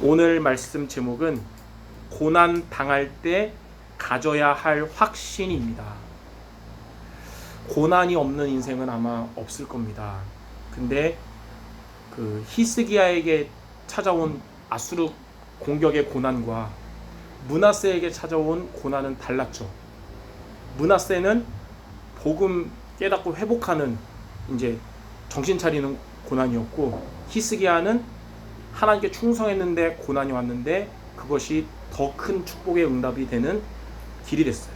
오늘 말씀 제목은 고난 당할 때 가져야 할 확신입니다. 고난이 없는 인생은 아마 없을 겁니다. 근데 그 히스기야에게 찾아온 아수르 공격의 고난과 므낫세에게 찾아온 고난은 달랐죠. 므낫세는 복음 깨닫고 회복하는 이제 정신 차리는 고난이었고, 히스기야는 하나님께 충성했는데 고난이 왔는데 그것이 더 큰 축복의 응답이 되는 길이 됐어요.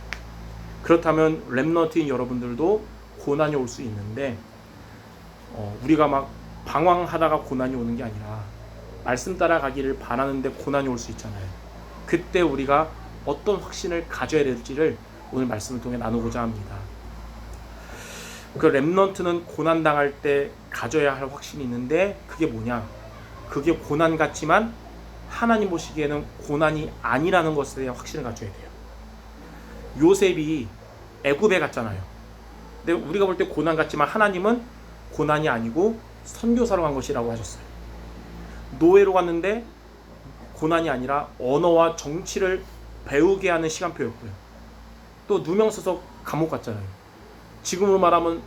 그렇다면 렘넌트인 여러분들도 고난이 올 수 있는데 우리가 막 방황하다가 고난이 오는 게 아니라 말씀 따라가기를 바라는데 고난이 올 수 있잖아요. 그때 우리가 어떤 확신을 가져야 될지를 오늘 말씀을 통해 나누고자 합니다. 그 렘넌트는 고난당할 때 가져야 할 확신이 있는데 그게 뭐냐? 그게 고난 같지만 하나님 보시기에는 고난이 아니라는 것에 대한 확신을 가져야 돼요. 요셉이 애굽에 갔잖아요. 근데 우리가 볼 때 고난 같지만 하나님은 고난이 아니고 선교사로 간 것이라고 하셨어요. 노예로 갔는데 고난이 아니라 언어와 정치를 배우게 하는 시간표였고요. 또 누명 써서 감옥 갔잖아요. 지금으로 말하면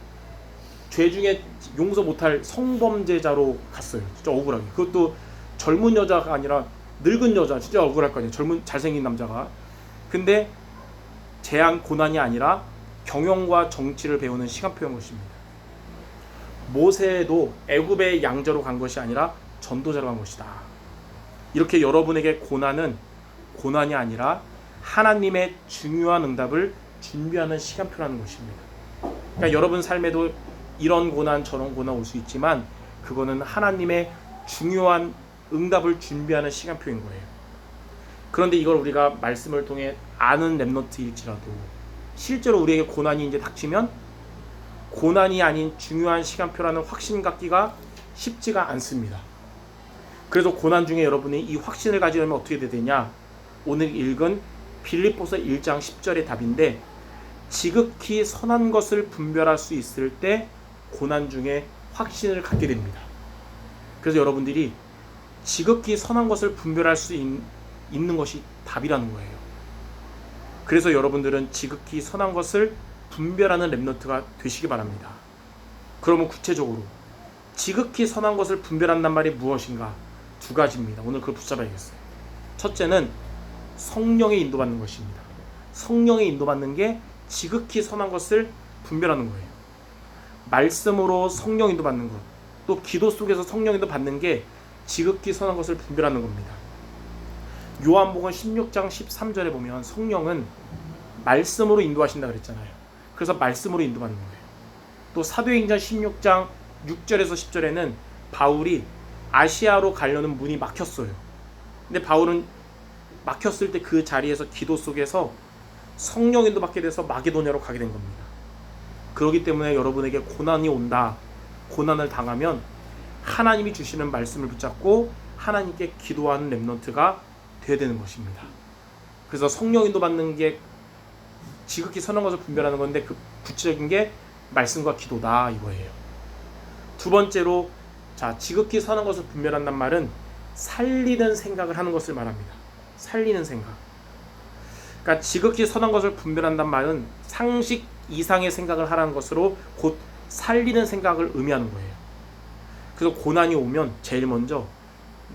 죄 중에 용서 못할 성범죄자로 갔어요. 진짜 억울하게. 그것도 젊은 여자가 아니라 늙은 여자, 진짜 억울할 거 아니에요. 젊은 잘생긴 남자가. 근데 재앙 고난이 아니라 경영과 정치를 배우는 시간표인 것입니다. 모세도 애굽의 양자로 간 것이 아니라 전도자로 간 것이다. 이렇게 여러분에게 고난은 고난이 아니라 하나님의 중요한 응답을 준비하는 시간표라는 것입니다. 그러니까 여러분 삶에도 이런 고난 저런 고난 올 수 있지만 그거는 하나님의 중요한 응답을 준비하는 시간표인 거예요. 그런데 이걸 우리가 말씀을 통해 아는 렘넌트일지라도 실제로 우리에게 고난이 이제 닥치면 고난이 아닌 중요한 시간표라는 확신 갖기가 쉽지가 않습니다. 그래서 고난 중에 여러분이 이 확신을 가지려면 어떻게 돼야 되냐? 오늘 읽은 빌립보서 1장 10절의 답인데, 지극히 선한 것을 분별할 수 있을 때 고난 중에 확신을 갖게 됩니다. 그래서 여러분들이 지극히 선한 것을 분별할 수 있는 것이 답이라는 거예요. 그래서 여러분들은 지극히 선한 것을 분별하는 렘넌트가 되시기 바랍니다. 그러면 구체적으로 지극히 선한 것을 분별한단 말이 무엇인가? 두 가지입니다. 오늘 그걸 붙잡아야겠어요. 첫째는 성령의 인도받는 것입니다. 성령의 인도받는 게 지극히 선한 것을 분별하는 거예요. 말씀으로 성령 인도받는 것, 또 기도 속에서 성령 인도받는 게 지극히 선한 것을 분별하는 겁니다. 요한복음 16장 13절에 보면 성령은 말씀으로 인도하신다 그랬잖아요. 그래서 말씀으로 인도받는 거예요. 또 사도행전 16장 6절에서 10절에는 바울이 아시아로 가려는 문이 막혔어요. 근데 바울은 막혔을 때 그 자리에서 기도 속에서 성령 인도받게 돼서 마게도냐로 가게 된 겁니다. 그렇기 때문에 여러분에게 고난이 온다, 고난을 당하면 하나님이 주시는 말씀을 붙잡고 하나님께 기도하는 렘넌트가 되어야 되는 것입니다. 그래서 성령 인도받는 게 지극히 선한 것을 분별하는 건데 그 구체적인 게 말씀과 기도다 이거예요. 두 번째로, 자, 지극히 선한 것을 분별한단 말은 살리는 생각을 하는 것을 말합니다. 살리는 생각. 그러니까 지극히 선한 것을 분별한단 말은 상식 이상의 생각을 하라는 것으로 곧 살리는 생각을 의미하는 거예요. 그래서 고난이 오면 제일 먼저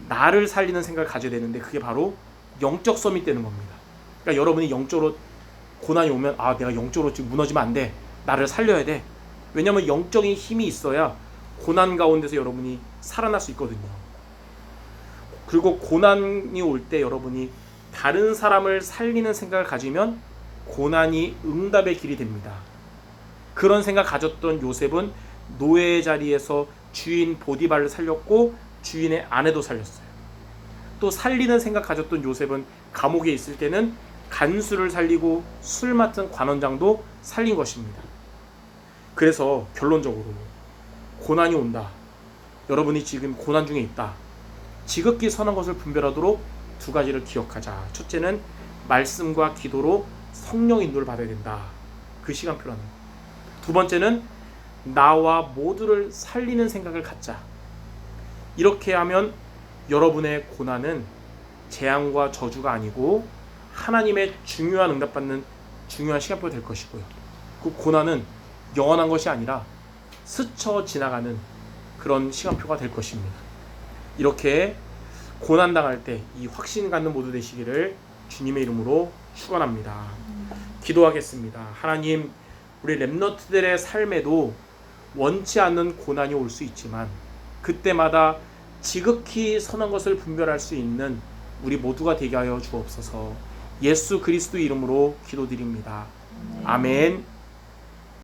나를 살리는 생각을 가져야 되는데 그게 바로 영적 서밋 되는 겁니다. 그러니까 여러분이 영적으로 고난이 오면 내가 영적으로 지금 무너지면 안 돼. 나를 살려야 돼. 왜냐하면 영적인 힘이 있어야 고난 가운데서 여러분이 살아날 수 있거든요. 그리고 고난이 올 때 여러분이 다른 사람을 살리는 생각을 가지면 고난이 응답의 길이 됩니다. 그런 생각 가졌던 요셉은 노예의 자리에서 주인 보디발을 살렸고 주인의 아내도 살렸어요. 또 살리는 생각 가졌던 요셉은 감옥에 있을 때는 간수를 살리고 술 맡은 관원장도 살린 것입니다. 그래서 결론적으로 고난이 온다. 여러분이 지금 고난 중에 있다. 지극히 선한 것을 분별하도록 두 가지를 기억하자. 첫째는 말씀과 기도로 성령 인도를 받아야 된다. 그 시간표라는 거. 두 번째는 나와 모두를 살리는 생각을 갖자. 이렇게 하면 여러분의 고난은 재앙과 저주가 아니고 하나님의 중요한 응답받는 중요한 시간표가 될 것이고요. 그 고난은 영원한 것이 아니라 스쳐 지나가는 그런 시간표가 될 것입니다. 이렇게 고난당할 때 이 확신 갖는 모두 되시기를 주님의 이름으로 축원합니다. 기도하겠습니다. 하나님, 우리 렘넌트들의 삶에도 원치 않는 고난이 올 수 있지만 그때마다 지극히 선한 것을 분별할 수 있는 우리 모두가 되게 하여 주옵소서. 예수 그리스도 이름으로 기도드립니다. 아멘.